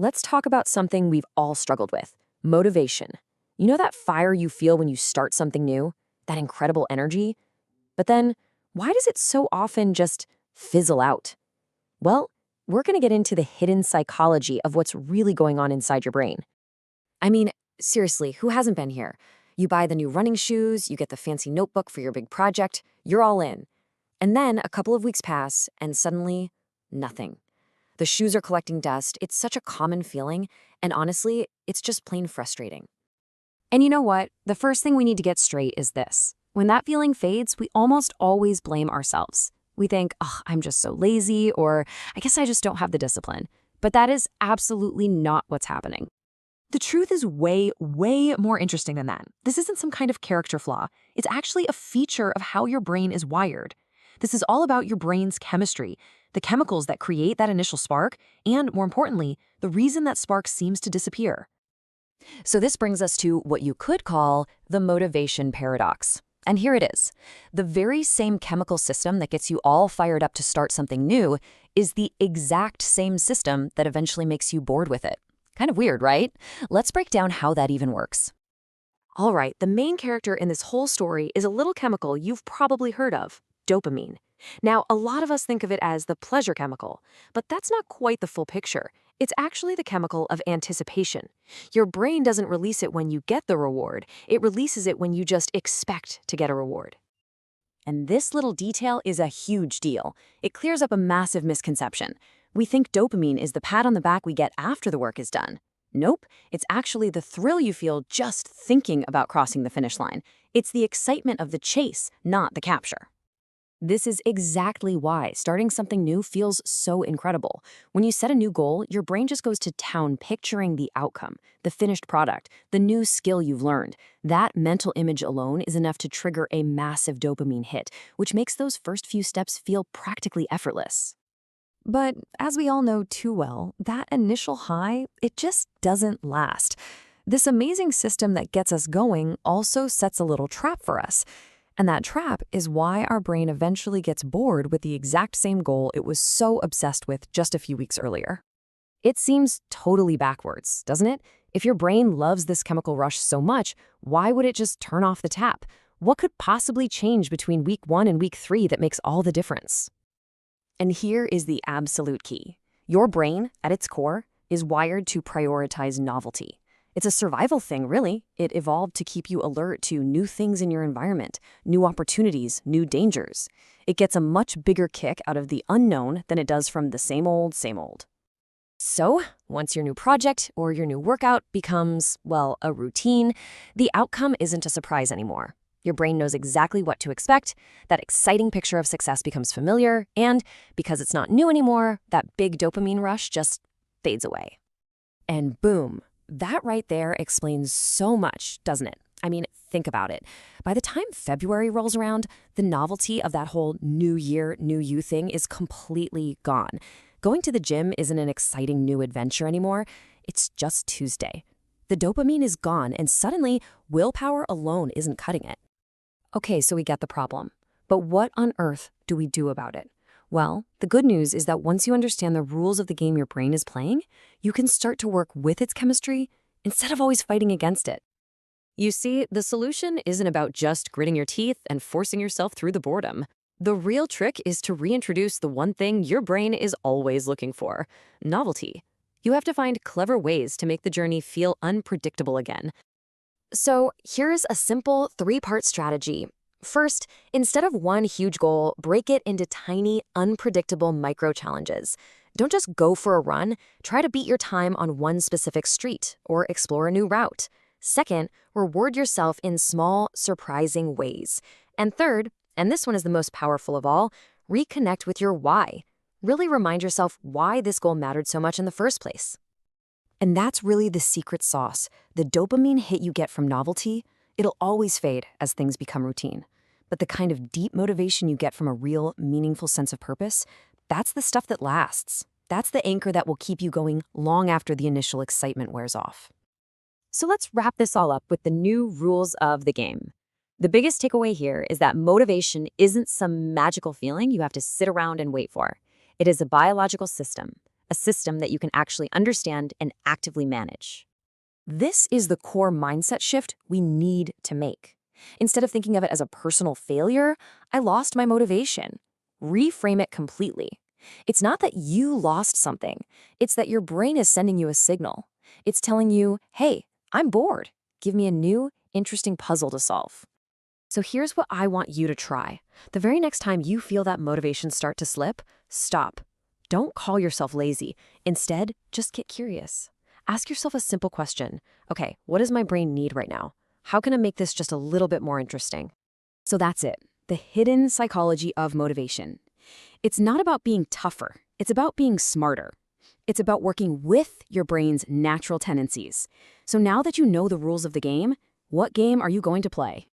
let's talk about something we've all struggled with: motivation. You know that fire you feel when you start something new? That incredible energy? But then, why does it so often just fizzle out? Well, we're going to get into the hidden psychology of what's really going on inside your brain. I mean, seriously, who hasn't been here? You buy the new running shoes, you get the fancy notebook for your big project, you're all in. And then a couple of weeks pass, and suddenly, nothing. The shoes are collecting dust. It's such a common feeling, and honestly, it's just plain frustrating. And you know what? The first thing we need to get straight is this. When that feeling fades, we almost always blame ourselves. We think, oh, I'm just so lazy, or I guess I just don't have the discipline. But that is absolutely not what's happening. The truth is way, way more interesting than that. This isn't some kind of character flaw. It's actually a feature of how your brain is wired. This is all about your brain's chemistry, the chemicals that create that initial spark, and more importantly, the reason that spark seems to disappear. So this brings us to what you could call the motivation paradox. And here it is. The very same chemical system that gets you all fired up to start something new is the exact same system that eventually makes you bored with it. Kind of weird, right? Let's break down how that even works. All right, the main character in this whole story is a little chemical you've probably heard of: dopamine. Now, a lot of us think of it as the pleasure chemical, but that's not quite the full picture. It's actually the chemical of anticipation. Your brain doesn't release it when you get the reward. It releases it when you just expect to get a reward. And this little detail is a huge deal. It clears up a massive misconception. We think dopamine is the pat on the back we get after the work is done. Nope, it's actually the thrill you feel just thinking about crossing the finish line. It's the excitement of the chase, not the capture. This is exactly why starting something new feels so incredible. When you set a new goal, your brain just goes to town picturing the outcome, the finished product, the new skill you've learned. That mental image alone is enough to trigger a massive dopamine hit, which makes those first few steps feel practically effortless. But as we all know too well, that initial high, it just doesn't last. This amazing system that gets us going also sets a little trap for us. And that trap is why our brain eventually gets bored with the exact same goal it was so obsessed with just a few weeks earlier. It seems totally backwards, doesn't it? If your brain loves this chemical rush so much, why would it just turn off the tap? What could possibly change between week 1 and week 3 that makes all the difference? And here is the absolute key. Your brain, at its core, is wired to prioritize novelty. It's a survival thing, really. It evolved to keep you alert to new things in your environment, new opportunities, new dangers. It gets a much bigger kick out of the unknown than it does from the same old, same old. So, once your new project or your new workout becomes, well, a routine, the outcome isn't a surprise anymore. Your brain knows exactly what to expect, that exciting picture of success becomes familiar, and because it's not new anymore, that big dopamine rush just fades away. And boom. That right there explains so much, doesn't it? I mean, think about it. By the time February rolls around, the novelty of that whole new year, new you thing is completely gone. Going to the gym isn't an exciting new adventure anymore. It's just Tuesday. The dopamine is gone, and suddenly, willpower alone isn't cutting it. Okay, so we get the problem. But what on earth do we do about it? Well, the good news is that once you understand the rules of the game your brain is playing, you can start to work with its chemistry instead of always fighting against it. You see, the solution isn't about just gritting your teeth and forcing yourself through the boredom. The real trick is to reintroduce the one thing your brain is always looking for: novelty. You have to find clever ways to make the journey feel unpredictable again. So here's a simple 3-part strategy. First, instead of one huge goal, break it into tiny, unpredictable micro-challenges. Don't just go for a run. Try to beat your time on one specific street or explore a new route. Second, reward yourself in small, surprising ways. And third, and this one is the most powerful of all, reconnect with your why. Really remind yourself why this goal mattered so much in the first place. And that's really the secret sauce. The dopamine hit you get from novelty, it'll always fade as things become routine. But the kind of deep motivation you get from a real, meaningful sense of purpose, that's the stuff that lasts. That's the anchor that will keep you going long after the initial excitement wears off. So let's wrap this all up with the new rules of the game. The biggest takeaway here is that motivation isn't some magical feeling you have to sit around and wait for. It is a biological system, a system that you can actually understand and actively manage. This is the core mindset shift we need to make. Instead of thinking of it as a personal failure, I lost my motivation. Reframe it completely. It's not that you lost something. It's that your brain is sending you a signal. It's telling you, hey, I'm bored. Give me a new, interesting puzzle to solve. So here's what I want you to try. The very next time you feel that motivation start to slip, stop. Don't call yourself lazy. Instead, just get curious. Ask yourself a simple question. Okay, what does my brain need right now? How can I make this just a little bit more interesting? So that's it. The hidden psychology of motivation. It's not about being tougher. It's about being smarter. It's about working with your brain's natural tendencies. So now that you know the rules of the game, what game are you going to play?